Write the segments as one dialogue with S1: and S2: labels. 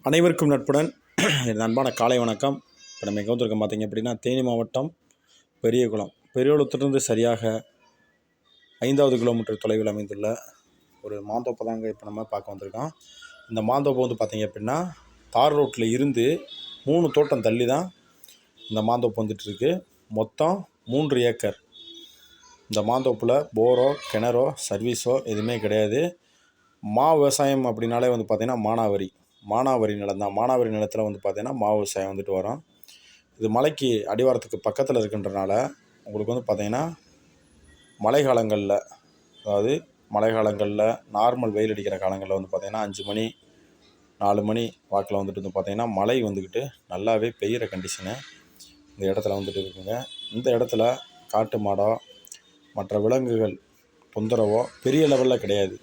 S1: அனைவருக்கும் நட்புடன் என் அன்பான காலை வணக்கம். இப்போ நம்ம எங்கே வந்திருக்கோம் பார்த்தீங்க அப்படின்னா, தேனி மாவட்டம் பெரியகுளம். பெரியகுளத்திலிருந்து சரியாக 5வது கிலோமீட்டர் தொலைவில் அமைந்துள்ள ஒரு மாந்தோப்பு தாங்க இப்போ நம்ம பார்க்க வந்திருக்கோம். இந்த மாந்தோப்பு வந்து பார்த்திங்க அப்படின்னா, தார் ரோட்டில் இருந்து 3 தோட்டம் தள்ளி தான் இந்த மாந்தோப்பு வந்துட்டுருக்கு. மொத்தம் 3 ஏக்கர். இந்த மாந்தோப்பில் போரோ கிணறோ சர்வீஸோ எதுவுமே கிடையாது. விவசாயம் அப்படின்னாலே வந்து பார்த்திங்கன்னா மானாவரி நிலம் தான். மானாவரி நிலத்தில் வந்து பார்த்திங்கன்னா விவசாயம் வந்துட்டு வரும். இது மலைக்கு அடிவாரத்துக்கு பக்கத்தில் இருக்கின்றனால உங்களுக்கு வந்து பார்த்திங்கன்னா மழை காலங்களில் நார்மல் வெயில் அடிக்கிற காலங்களில் வந்து பார்த்திங்கன்னா 5 மணி 4 மணி வாக்கில் வந்துட்டு வந்து பார்த்திங்கன்னா மழை வந்துக்கிட்டு நல்லாவே பெய்கிற கண்டிஷனு இந்த இடத்துல வந்துட்டு இருக்குங்க. இந்த இடத்துல காட்டு மாடோ மற்ற விலங்குகள் தொந்தரவோ பெரிய லெவலில் கிடையாது.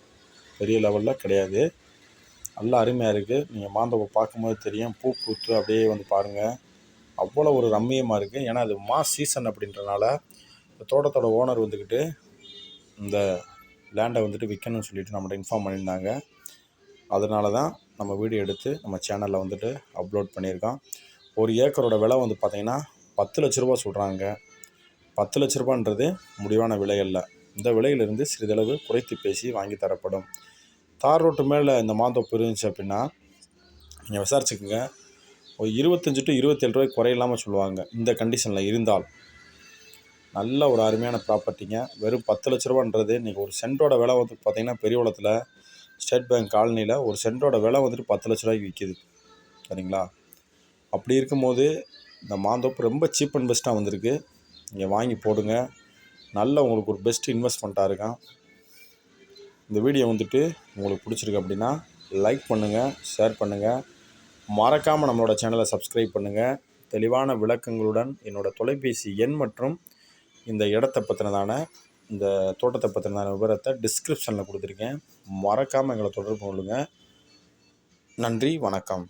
S1: நல்லா அருமையாக இருக்குது. நீங்கள் மாந்தோப்பை பார்க்கும்போது தெரியும். பூ பூத்து அப்படியே வந்து பாருங்கள், அவ்வளோ ஒரு ரம்மியமாக இருக்குது. ஏன்னா அது சீசன் அப்படின்றனால இந்த தோட்டத்தோட ஓனர் வந்துக்கிட்டு இந்த லேண்டை வந்துட்டு விற்கணும்னு சொல்லிட்டு நம்மகிட்ட இன்ஃபார்ம் பண்ணியிருந்தாங்க. அதனால தான் நம்ம வீடியோ எடுத்து நம்ம சேனலில் வந்துட்டு அப்லோட் பண்ணியிருக்கோம். ஒரு ஏக்கரோட விலை வந்து பார்த்திங்கன்னா 10 லட்ச ரூபா சொல்கிறாங்க. 10 லட்ச ரூபான்றது முடிவான விலை அல்ல. இந்த விலையிலிருந்து சிறிதளவு குறைத்து பேசி வாங்கி தரப்படும். தார் ரோட்டு மேலே இந்த மாந்தோப்பு இருந்துச்சு அப்படின்னா நீங்கள் விசாரிச்சுக்கோங்க. ஒரு 25 to 27 ரூபாய்க்கு குறையில்லாமல் சொல்லுவாங்க. இந்த கண்டிஷனில் இருந்தால் நல்ல ஒரு அருமையான ப்ராப்பர்ட்டிங்க. வெறும் 10 லட்ச ரூபான்றது இன்றைக்கி ஒரு சென்ட்டோட விலை வந்து பார்த்திங்கன்னா பெரியகுளத்தில் ஸ்டேட் பேங்க் காலனியில் ஒரு சென்ட்டோட விலை வந்துட்டு 10 லட்ச ரூபாய்க்கு விற்கிது. சரிங்களா? அப்படி இருக்கும்போது இந்த மாந்தோப்பு ரொம்ப சீப் அண்ட் பெஸ்ட்டாக வந்திருக்கு. நீங்கள் வாங்கி போடுங்க. நல்ல உங்களுக்கு ஒரு பெஸ்ட் இன்வெஸ்ட்மெண்ட்டாக இருக்கும். இந்த வீடியோ வந்துட்டு உங்களுக்கு பிடிச்சிருக்கு அப்படின்னா லைக் பண்ணுங்கள், ஷேர் பண்ணுங்கள். மறக்காமல் நம்மளோட சேனலை சப்ஸ்கிரைப் பண்ணுங்கள். தெளிவான விளக்கங்களுடன் என்னோடய தொலைபேசி எண் மற்றும் இந்த இந்த தோட்டத்தை பற்றினதான விவரத்தை டிஸ்கிரிப்ஷனில் கொடுத்துருக்கேன். மறக்காமல் எங்களை தொடர்பு கொள்ளுங்கள். நன்றி, வணக்கம்.